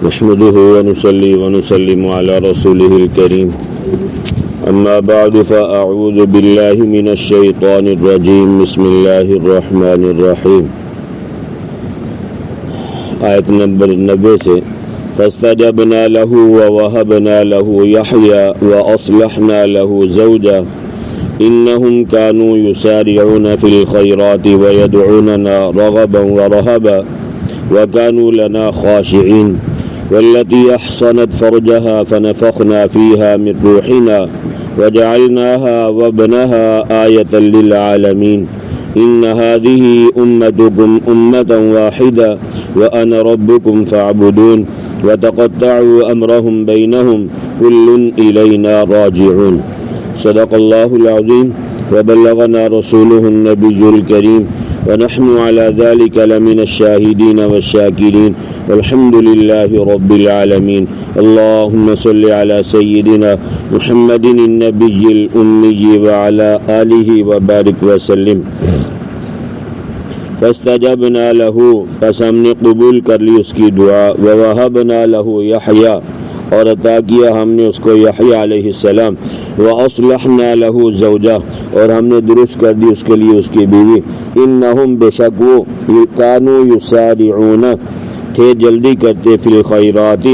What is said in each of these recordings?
نحمده ونصلي ونسلم على رسوله الكريم أما بعد فأعوذ بالله من الشيطان الرجيم بسم الله الرحمن الرحيم آیت نمبر 90 سے فاستجبنا له ووهبنا له يحيى وأصلحنا له زوجا إنهم كانوا يسارعون في الخيرات ويدعوننا رغبا ورهبا وكانوا لنا خاشعين والتي أحصنت فرجها فنفخنا فيها من روحنا وجعلناها وابنها آية للعالمين إن هذه أمتكم أمة واحدة وأنا ربكم فاعبدون وتقطعوا أمرهم بينهم كل إلينا راجعون صدق الله العظيم وبلغنا رسوله النبي الكريم ونحن على ذلك لمن الشاهدين والشاكرين والحمد لله رب العالمين اللهم صل على سيدنا محمد النبي الأمي وعلى آله وبارك وسلم فاستجبنا له پس ہم نے قبول کر لی اس کی دعا ووهبنا له يحيى اور عطا کیا ہم نے اس کو یحییٰ علیہ السلام وَأَصْلَحْنَا لَهُ زَوْجَهُ اور ہم نے درست کر دی اس کے لیے اس کی بیوی انہم بے شک وہ کانوا یسارعون تھے جلدی کرتے فی الخیرات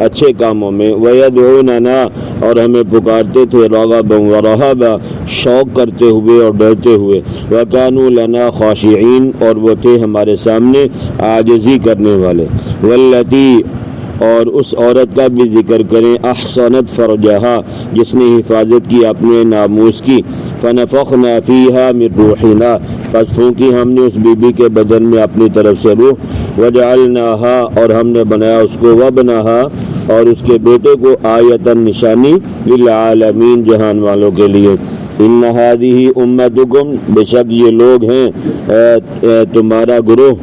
اچھے کاموں میں ویدعوننا اور ہمیں پکارتے تھے رغبا ورہبا شوق کرتے ہوئے اور ڈرتے ہوئے وکانوا لنا خاشعین اور وہ تھے ہمارے سامنے عاجزی کرنے والے واللتی اور اس عورت کا بھی ذکر کریں احسنت فرجہا جس نے حفاظت کی اپنے ناموس کی فنفخنا فیہا من روحنا پس پھونکی ہم نے اس بی بی کے بدن میں اپنی طرف سے روح وجعلناہا اور ہم نے بنایا اس کو وابنہا اور اس کے بیٹے کو آیتن نشانی للعالمین جہان والوں کے لیے ان ہذہ امتکم بے شک یہ لوگ ہیں تمہارا گروہ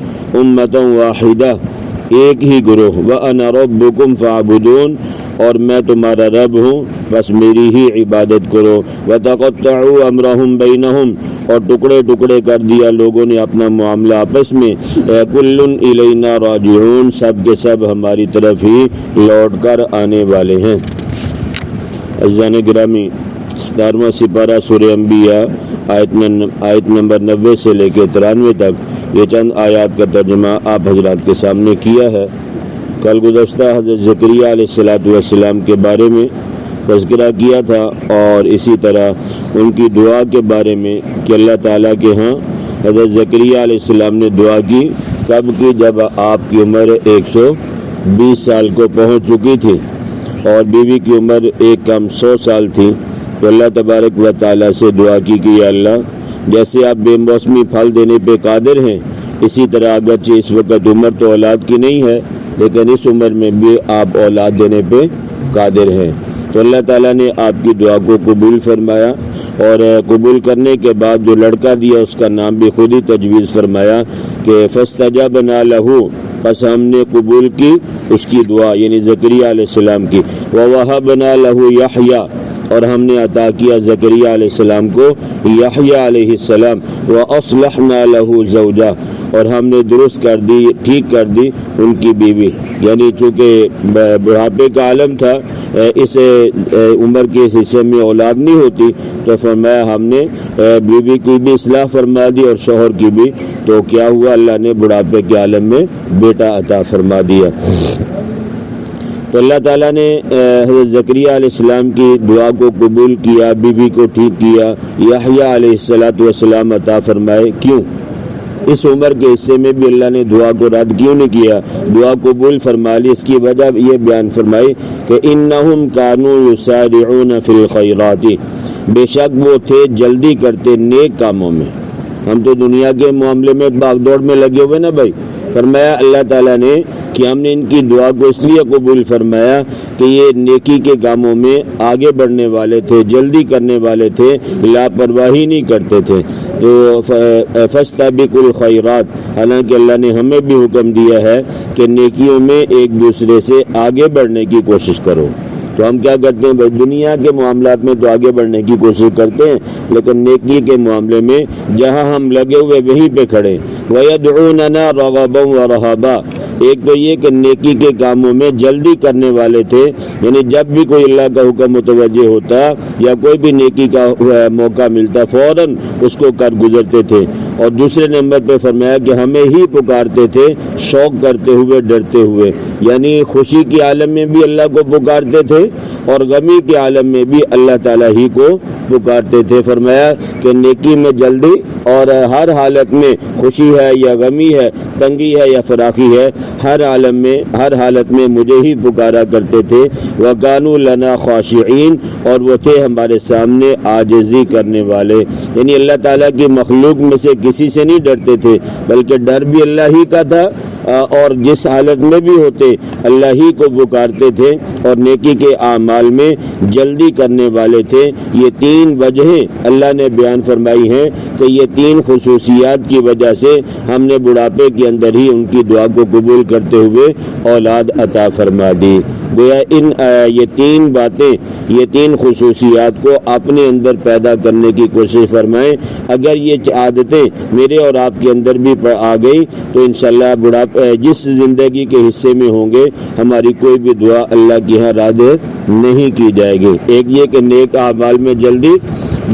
امتا واحدہ ایک ہی گروہ وَأَنَا رَبُّكُمْ فَاعْبُدُونَ اور میں تمہارا رب ہوں بس میری ہی عبادت کرو وَتَقَطَّعُوا أَمْرَهُمْ بَيْنَهُمْ اور ٹکڑے ٹکڑے کر دیا لوگوں نے اپنا معاملہ آپس میں كُلٌّ إِلَيْنَا رَاجِعُونَ سب کے سب ہماری طرف ہی لوٹ کر آنے والے ہیں۔ عزیزان گرامی 17واں سپارہ سورہ انبیاء آیت نمبر 90 سے لے کے 93 تک یہ چند آیات کا ترجمہ آپ حضرات کے سامنے کیا ہے۔ کل گزشتہ حضرت زکریا علیہ السلام کے بارے میں تذکرہ کیا تھا اور اسی طرح ان کی دعا کے بارے میں کہ اللہ تعالیٰ کے ہاں حضرت زکریا علیہ السلام نے دعا کی کب کی جب آپ کی عمر 120 سال کو پہنچ چکی تھی اور بیوی کی عمر ایک کم 100 سال تھی، تو اللہ تبارک و تعالیٰ سے دعا کی کہ یا اللہ جیسے آپ بے موسمی پھل دینے پہ قادر ہیں اسی طرح اگرچہ اس وقت عمر تو اولاد کی نہیں ہے لیکن اس عمر میں بھی آپ اولاد دینے پہ قادر ہیں۔ تو اللہ تعالیٰ نے آپ کی دعا کو قبول فرمایا اور قبول کرنے کے بعد جو لڑکا دیا اس کا نام بھی خود ہی تجویز فرمایا کہ فاستجبنا لہ پس ہم نے قبول کی اس کی دعا یعنی زکریا علیہ السلام کی ووہبنا لہ یحییٰ اور ہم نے عطا کیا زکریا علیہ السلام کو یحییٰ علیہ السلام وَأَصْلَحْنَا لَهُ زَوْجَهُ اور ہم نے درست کر دی ٹھیک کر دی ان کی بیوی یعنی چونکہ بڑھاپے کا عالم تھا اس عمر کے اس حصے میں اولاد نہیں ہوتی تو فرمایا ہم نے بیوی کی بھی اصلاح فرما دی اور شوہر کی بھی، تو کیا ہوا اللہ نے بڑھاپے کے عالم میں بیٹا عطا فرما دیا۔ تو اللہ تعالیٰ نے حضرت زکریا علیہ السلام کی دعا کو قبول کیا، بیوی کو ٹھیک کیا، یحییٰ علیہ السلام عطا فرمائے۔ کیوں؟ اس عمر کے حصے میں بھی اللہ نے دعا کو رد کیوں نہیں کیا، دعا قبول فرما لی؟ اس کی وجہ یہ بیان فرمائی کہ انہم کانوا یسارعون فی الخیرات بے شک وہ تھے جلدی کرتے نیک کاموں میں۔ ہم تو دنیا کے معاملے میں بھاگ دوڑ میں لگے ہوئے نا بھائی، فرمایا اللہ تعالیٰ نے کہ ہم نے ان کی دعا کو اس لیے قبول فرمایا کہ یہ نیکی کے کاموں میں آگے بڑھنے والے تھے، جلدی کرنے والے تھے، لاپرواہی نہیں کرتے تھے۔ تو فاستبقوا الخیرات حالانکہ اللہ نے ہمیں بھی حکم دیا ہے کہ نیکیوں میں ایک دوسرے سے آگے بڑھنے کی کوشش کرو۔ تو ہم کیا کرتے ہیں بھائی، دنیا کے معاملات میں تو آگے بڑھنے کی کوشش کرتے ہیں لیکن نیکی کے معاملے میں جہاں ہم لگے ہوئے وہیں پہ کھڑے۔ وَيَدْعُونَنَا رَغَبًا وَرَهَبًا ایک تو یہ کہ نیکی کے کاموں میں جلدی کرنے والے تھے، یعنی جب بھی کوئی اللہ کا حکم متوجہ ہوتا یا کوئی بھی نیکی کا موقع ملتا فوراً اس کو کر گزرتے تھے۔ اور دوسرے نمبر پہ فرمایا کہ ہمیں ہی پکارتے تھے شوق کرتے ہوئے، ڈرتے ہوئے، یعنی خوشی کے عالم میں بھی اللہ کو پکارتے تھے اور غمی کے عالم میں بھی اللہ تعالیٰ ہی کو پکارتے تھے۔ فرمایا کہ نیکی میں جلدی اور ہر حالت میں، خوشی ہے یا غمی ہے، تنگی ہے یا فراخی ہے، ہر حالت میں مجھے ہی پکارا کرتے تھے۔ وَكَانُوا لَنَا خَاشِعِينَ، اور وہ تھے ہمارے سامنے عاجزی کرنے والے، یعنی اللہ تعالیٰ کی مخلوق میں سے کسی سے نہیں ڈرتے تھے، بلکہ ڈر بھی اللہ ہی کا تھا، اور جس حالت میں بھی ہوتے اللہ ہی کو پکارتے تھے اور نیکی کے اعمال میں جلدی کرنے والے تھے۔ یہ تین وجہیں اللہ نے بیان فرمائی ہیں کہ یہ تین خصوصیات کی وجہ سے ہم نے بڑھاپے کے اندر ہی ان کی دعا کو قبول کرتے ہوئے اولاد عطا فرما دی۔ گویا یہ تین باتیں، یہ تین خصوصیات کو اپنے اندر پیدا کرنے کی کوشش فرمائیں۔ اگر یہ عادتیں میرے اور آپ کے اندر بھی آ گئی تو انشاءاللہ بڑھاپے جس زندگی کے حصے میں ہوں گے ہماری کوئی بھی دعا اللہ کی یہاں رد نہیں کی جائے گی۔ ایک یہ کہ نیک اعمال میں جلدی،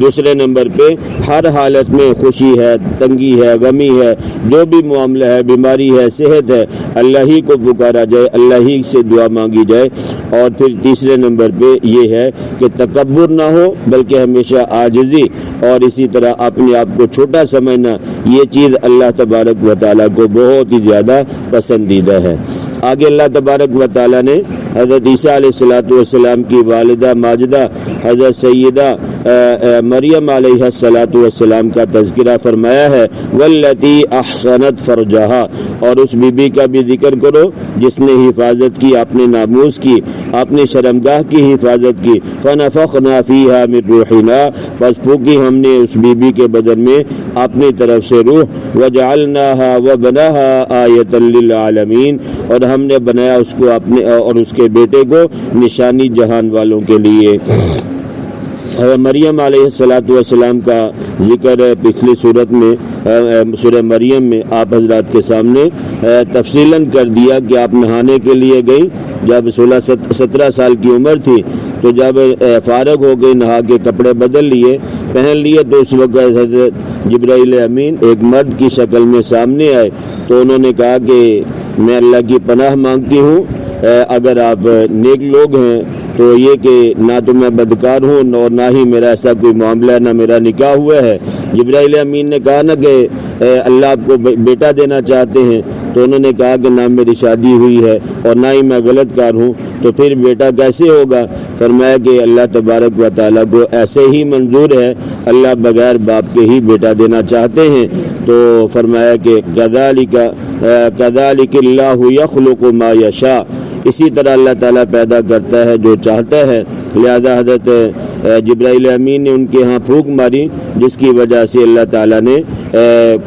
دوسرے نمبر پہ ہر حالت میں خوشی ہے، تنگی ہے، غمی ہے، جو بھی معاملہ ہے، بیماری ہے، صحت ہے، اللہ ہی کو پکارا جائے، اللہ ہی سے دعا مانگی جائے۔ اور پھر تیسرے نمبر پہ یہ ہے کہ تکبر نہ ہو بلکہ ہمیشہ عاجزی اور اسی طرح اپنے آپ کو چھوٹا سمجھنا، یہ چیز اللہ تبارک و تعالیٰ کو بہت ہی زیادہ پسندیدہ ہے۔ آگے اللہ تبارک و تعالیٰ نے حضرت عیسیٰ علیہ السلام کی والدہ ماجدہ حضرت سیدہ مریم علیہ السلام کا تذکرہ فرمایا ہے، واللتی احصنت فرجہا، اور اس بی بی کا بھی ذکر کرو جس نے حفاظت کی، اپنے ناموس کی، اپنے شرمگاہ کی حفاظت کی، فنفخنا فیہا من روحنا، بس پھونکی ہم نے اس بی بی کے بدن میں اپنی طرف سے روح، وجعلناہا وبناہا آیۃ للعالمین، اور ہم نے بنایا اس کو اپنے اور اس کے بیٹے کو نشانی جہان والوں کے لیے۔ مریم علیہ السلام کا ذکر پچھلی صورت میں سورہ مریم میں آپ حضرات کے سامنے تفصیلاً کر دیا کہ آپ نہانے کے لیے گئی جب 17 سال کی عمر تھی، تو جب فارغ ہو گئی نہا کے کپڑے بدل لیے پہن لیے تو اس وقت حضرت جبرائیل امین ایک مرد کی شکل میں سامنے آئے، تو انہوں نے کہا کہ میں اللہ کی پناہ مانگتی ہوں، اگر آپ نیک لوگ ہیں تو یہ کہ نہ تو میں بدکار ہوں اور نہ ہی میرا ایسا کوئی معاملہ ہے، نہ میرا نکاح ہوا ہے۔ جبرائیل امین نے کہا نا کہ اللہ آپ کو بیٹا دینا چاہتے ہیں، تو انہوں نے کہا کہ نہ میری شادی ہوئی ہے اور نہ ہی میں غلط کار ہوں، تو پھر بیٹا کیسے ہوگا؟ فرمایا کہ اللہ تبارک و تعالیٰ کو ایسے ہی منظور ہے، اللہ بغیر باپ کے ہی بیٹا دینا چاہتے ہیں۔ تو فرمایا کہ کذالک اللہ یخلق ما یشاء، اسی طرح اللہ تعالیٰ پیدا کرتا ہے جو چاہتا ہے۔ لہذا حضرت جبرائیل امین نے ان کے ہاں پھونک ماری، جس کی وجہ سے اللہ تعالیٰ نے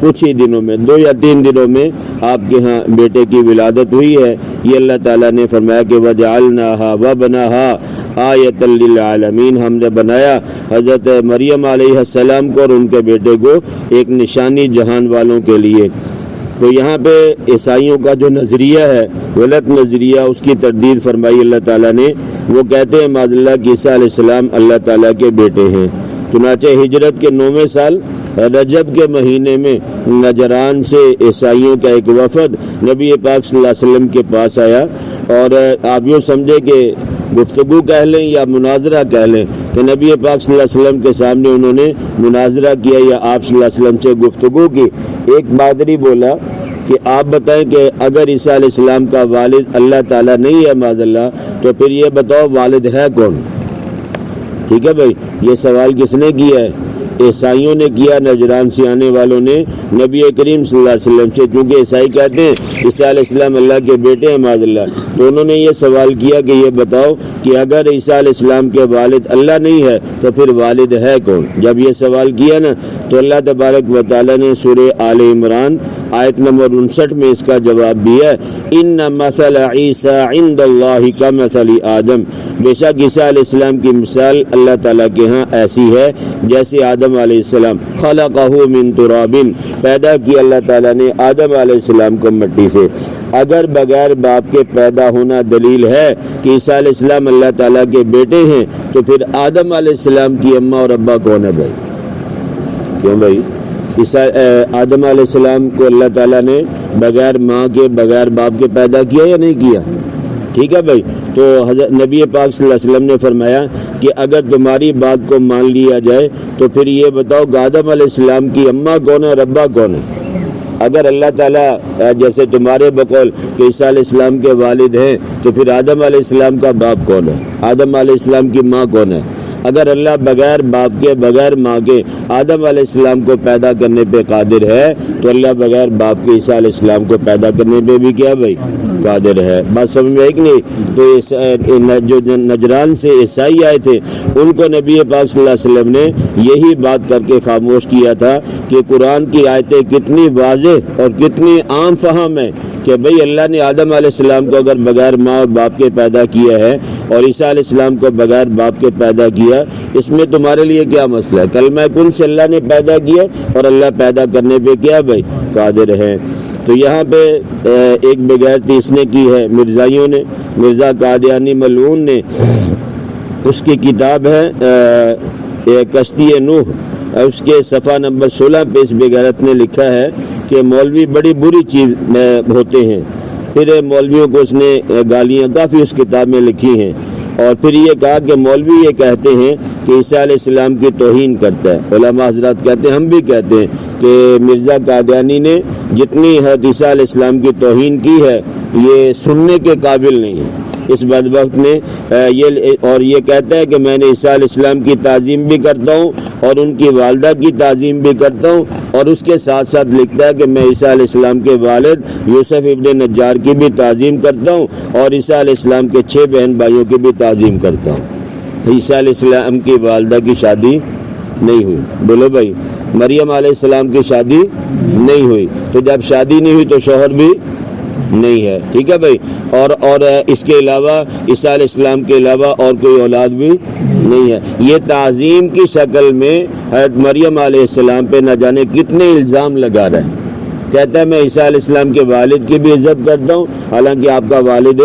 کچھ ہی دنوں میں 2 یا 3 دنوں میں آپ کے ہاں بیٹے کی ولادت ہوئی ہے۔ یہ اللہ تعالیٰ نے فرمایا کہ وجعلناہا وبناہا آیۃ للعالمین، ہم نے بنایا حضرت مریم علیہ السلام کو اور ان کے بیٹے کو ایک نشانی جہان والوں کے لیے۔ تو یہاں پہ عیسائیوں کا جو نظریہ ہے، غلط نظریہ، اس کی تردید فرمائی اللہ تعالیٰ نے۔ وہ کہتے ہیں معاذ اللہ کہ عیسیٰ علیہ السلام اللہ تعالیٰ کے بیٹے ہیں۔ چنانچہ ہجرت کے 9ویں سال رجب کے مہینے میں نجران سے عیسائیوں کا ایک وفد نبی پاک صلی اللہ علیہ وسلم کے پاس آیا، اور آپ یوں سمجھے کہ گفتگو کہہ لیں یا مناظرہ کہہ لیں کہ نبی پاک صلی اللہ علیہ وسلم کے سامنے انہوں نے مناظرہ کیا یا آپ صلی اللہ علیہ وسلم سے گفتگو کی۔ ایک پادری بولا کہ آپ بتائیں کہ اگر عیسیٰ علیہ السلام کا والد اللہ تعالیٰ نہیں ہے معاذ اللہ، تو پھر یہ بتاؤ والد ہے کون؟ ٹھیک ہے بھائی، یہ سوال کس نے کیا ہے؟ عیسائیوں نے کیا، نجران سے آنے والوں نے نبی کریم صلی اللہ علیہ وسلم سے، چونکہ عیسائی کہتے ہیں عیسیٰ علیہ السلام اللہ کے بیٹے ہیں معاذ اللہ، تو انہوں نے یہ سوال کیا کہ یہ بتاؤ کہ اگر عیسیٰ علیہ السلام کے والد اللہ نہیں ہے تو پھر والد ہے کون؟ جب یہ سوال کیا نا تو اللہ تبارک و تعالیٰ نے سورہ آل عمران آیت نمبر 59 میں اس کا جواب بھی ہے، ان مثل عیسیٰ عند اللہ کمثل آدم، بے شک عیسیٰ علیہ السلام کی مثال اللہ تعالیٰ کے ہاں ایسی ہے جیسے آدم علیہ السلام، خلقہ من تراب، پیدا کیا اللہ تعالیٰ نے آدم علیہ السلام کو مٹی سے۔ اگر بغیر باپ کے پیدا ہونا دلیل ہے کہ عیسیٰ علیہ السلام اللہ تعالیٰ کے بیٹے ہیں، تو پھر آدم علیہ السلام کی اماں اور ابا کون ہے بھائی؟ کیوں بھائی؟ آدم علیہ السلام کو اللہ تعالیٰ نے بغیر ماں کے بغیر باپ کے پیدا کیا یا نہیں کیا؟ ٹھیک ہے بھائی۔ تو حضرت نبی پاک صلی اللہ علیہ وسلم نے فرمایا کہ اگر تمہاری بات کو مان لیا جائے تو پھر یہ بتاؤ کہ آدم علیہ السلام کی اماں کون ہے اور ابا کون ہے؟ اگر اللہ تعالیٰ جیسے تمہارے بقول کہ عیسیٰ علیہ السلام کے والد ہیں، تو پھر آدم علیہ السلام کا باپ کون ہے؟ آدم علیہ السلام کی ماں کون ہے؟ اگر اللہ بغیر باپ کے بغیر ماں کے آدم علیہ السلام کو پیدا کرنے پہ قادر ہے، تو اللہ بغیر باپ کے عیسیٰ علیہ السلام کو پیدا کرنے پہ بھی کیا بھائی؟ قادر ہے۔ بات سمجھ میں آئی کہ نہیں؟ تو جو نجران سے عیسائی آئے تھے ان کو نبی پاک صلی اللہ علیہ وسلم نے یہی بات کر کے خاموش کیا تھا کہ قرآن کی آیتیں کتنی واضح اور کتنی عام فہم ہے کہ بھئی اللہ نے آدم علیہ السلام کو اگر بغیر ماں اور باپ کے پیدا کیا ہے اور عیسیٰ علیہ السلام کو بغیر باپ کے پیدا کیا، اس میں تمہارے لیے کیا مسئلہ ہے؟ کلمہ کن سے اللہ نے پیدا کیا اور اللہ پیدا کرنے پہ کیا بھائی؟ قادر ہے۔ تو یہاں پہ ایک بغیرتی اس نے کی ہے مرزائیوں نے، مرزا قادیانی ملعون نے، اس کی کتاب ہے کشتی نوح، اس کے صفحہ نمبر 16 پہ اس بغیرت نے لکھا ہے کہ مولوی بڑی بری چیز ہوتے ہیں۔ پھر مولویوں کو اس نے گالیاں کافی اس کتاب میں لکھی ہیں، اور پھر یہ کہا کہ مولوی یہ کہتے ہیں کہ عیسیٰ علیہ السلام کی توہین کرتا ہے۔ علماء حضرات کہتے ہیں، ہم بھی کہتے ہیں کہ مرزا قادیانی نے جتنی حد عیسیٰ علیہ السلام کی توہین کی ہے یہ سننے کے قابل نہیں ہے۔ اس بدبخت نے یہ کہتا ہے کہ میں نے عیسیٰ علیہ السلام کی تعظیم بھی کرتا ہوں اور ان کی والدہ کی تعظیم بھی کرتا ہوں، اور اس کے ساتھ ساتھ لکھتا ہے کہ میں عیسیٰ علیہ السلام کے والد یوسف ابن نجار کی بھی تعظیم کرتا ہوں اور عیسیٰ علیہ السلام کے 6 بہن بھائیوں کی بھی تعظیم کرتا ہوں۔ عیسیٰ علیہ السلام کی والدہ کی شادی نہیں ہوئی، بولو بھائی، مریم علیہ السلام کی شادی نہیں ہوئی، تو جب شادی نہیں ہوئی تو شوہر بھی نہیں ہے، ٹھیک ہے بھائی، اور اس کے علاوہ عیسیٰ علیہ السلام کے علاوہ اور کوئی اولاد بھی نہیں ہے۔ یہ تعظیم کی شکل میں حضرت مریم علیہ السلام پہ نہ جانے کتنے الزام لگا رہا ہے۔ کہتا ہے میں عیسیٰ علیہ السلام کے والد کی بھی عزت کرتا ہوں حالانکہ آپ کا والد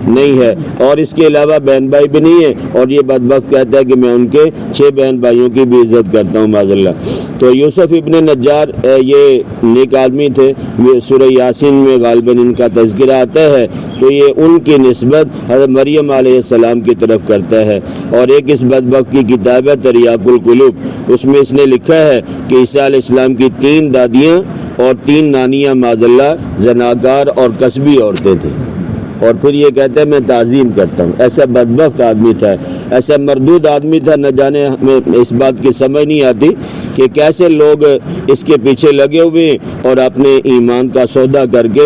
نہیں ہے، اور اس کے علاوہ بہن بھائی بھی نہیں ہے، اور یہ بدبخت کہتا ہے کہ میں ان کے 6 بہن بھائیوں کی بھی عزت کرتا ہوں معاذ اللہ۔ تو یوسف ابن نجار یہ نیک آدمی تھے، سورہ یاسین میں غالباً ان کا تذکرہ آتا ہے، تو یہ ان کی نسبت حضرت مریم علیہ السلام کی طرف کرتا ہے۔ اور ایک اس بدبخت کی کتاب ہے تریاق القلوب، اس میں اس نے لکھا ہے کہ عیسیٰ علیہ السلام کی 3 دادیاں اور 3 نانیاں معاذ اللہ زناکار اور کسبی عورتیں تھیں، اور پھر یہ کہتا ہے میں تعظیم کرتا ہوں۔ ایسا بدبخت آدمی تھا، ایسا مردود آدمی تھا، نہ جانے ہمیں اس بات کی سمجھ نہیں آتی کہ کیسے لوگ اس کے پیچھے لگے ہوئے ہیں اور اپنے ایمان کا سودا کر کے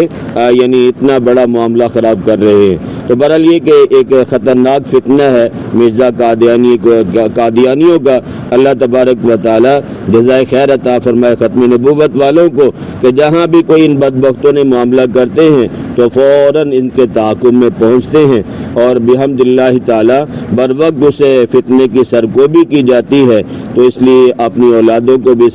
یعنی اتنا بڑا معاملہ خراب کر رہے ہیں۔ تو بہرحال یہ کہ ایک خطرناک فتنہ ہے مرزا قادیانیوں کا۔ اللہ تبارک و تعالی جزائے خیر عطا فرمائے ختم نبوت والوں کو کہ جہاں بھی کوئی ان بدبختوں نے معاملہ کرتے ہیں تو فوراً ان کے تعاقب میں پہنچتے ہیں، اور بحمد اللہ تعالی بر وقت اسے فتنے کی سرکوبی کی جاتی ہے۔ تو اس لیے اپنی اولادوں کو بھی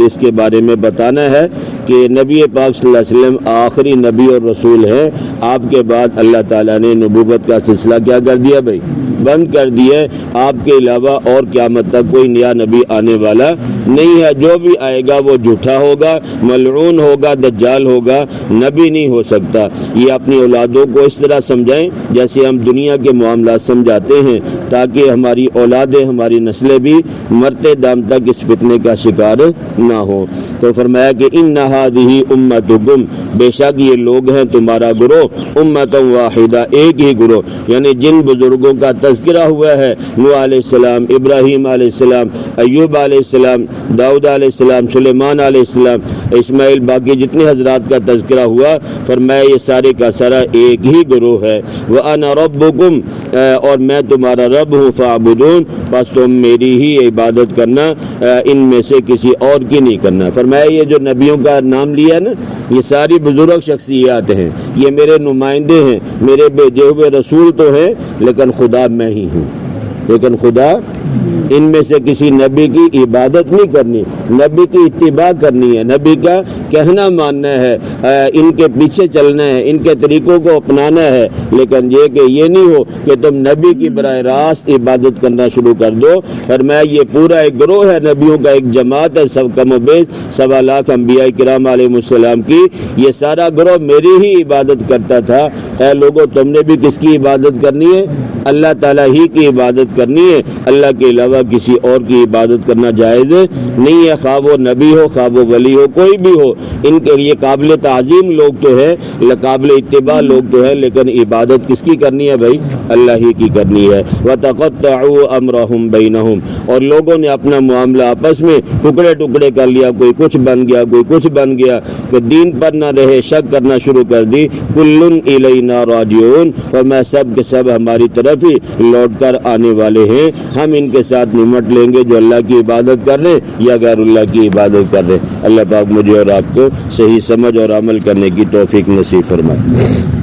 اس کے بارے میں بتانا ہے کہ نبی پاک صلی اللہ علیہ وسلم آخری نبی اور رسول ہیں، آپ کے بعد اللہ تعالیٰ نے نبوت کا سلسلہ کیا کر دیا بھائی؟ بند کر دیا۔ آپ کے علاوہ اور قیامت تک کوئی نیا نبی آنے والا نہیں ہے، جو بھی آئے گا وہ جھوٹا ہوگا، ملعون ہوگا، دجال ہوگا، نبی نہیں ہو سکتا۔ یہ اپنی اولادوں کو اس طرح سمجھائیں جیسے ہم دنیا کے معاملات سمجھاتے ہیں، تاکہ ہماری اولادیں، ہماری نسلیں بھی مرتے دم تک اس فتنے کا شکار نہ ہو۔ تو فرمایا کہ ان هذه امتکم، بے شک یہ لوگ ہیں تمہارا گروہ، امۃ واحدہ، ایک ہی گروہ، یعنی جن بزرگوں کا تذکرہ ہوا ہے، نوح علیہ السلام، ابراہیم علیہ السلام، ایوب علیہ السلام، داؤد علیہ السلام، سلیمان علیہ السلام، اسماعیل، باقی جتنے حضرات کا تذکرہ ہوا، فرمایا یہ سارے کا سارا ایک ہی گروہ ہے۔ وَأَنَا رَبُّكُمْ، اور میں تمہارا رب ہوں، فَاعْبُدُونِ، بس تم میری ہی عبادت کرنا، ان میں سے کسی اور کی نہیں کرنا۔ فرمایا یہ جو نبیوں کا نام لیا نا، یہ ساری بزرگ شخصیات ہیں، یہ میرے نمائندے ہیں، میرے بھیجے ہوئے رسول تو ہیں، لیکن خدا میں ہی ہوں، لیکن خدا ان میں سے کسی نبی کی عبادت نہیں کرنی، نبی کی اتباع کرنی ہے، نبی کا کہنا ماننا ہے، ان کے پیچھے چلنا ہے، ان کے طریقوں کو اپنانا ہے، لیکن یہ کہ یہ نہیں ہو کہ تم نبی کی براہ راست عبادت کرنا شروع کر دو۔ فرمایا یہ پورا ایک گروہ ہے، نبیوں کا ایک جماعت ہے، سب کم و بیش 1.25 لاکھ انبیاء کرام علیہ السلام کی، یہ سارا گروہ میری ہی عبادت کرتا تھا۔ اے لوگوں، تم نے بھی کس کی عبادت کرنی ہے؟ اللہ تعالیٰ ہی کی عبادت کرنی ہے، اللہ کے علاوہ کسی اور کی عبادت کرنا جائز نہیں ہے، خواہ وہ نبی ہو، خواہ وہ ولی ہو، کوئی بھی ہو، ان کے یہ قابل تعظیم لوگ تو ہے، قابل اتباع لوگ تو ہے، لیکن عبادت کس کی کرنی ہے بھائی؟ اللہ ہی کی کرنی ہے۔ وَتَقَطَّعُوا أَمْرَهُمْ بَيْنَهُمْ، اور لوگوں نے اپنا معاملہ آپس میں ٹکڑے ٹکڑے کر لیا، کوئی کچھ بن گیا، کوئی کچھ بن گیا، کہ دین پر نہ رہے، شک کرنا شروع کر دی۔ كُلٌّ إِلَيْنَا رَاجِعُونَ، اور میں سب کے سب ہماری طرف ہی لوٹ کر آنے والے ہیں، ہم ان کے ساتھ نمٹ لیں گے جو اللہ کی عبادت کر رہے یا غیر اللہ کی عبادت کر رہے۔ اللہ پاک مجھے اور آپ کو صحیح سمجھ اور عمل کرنے کی توفیق نصیب فرمائے۔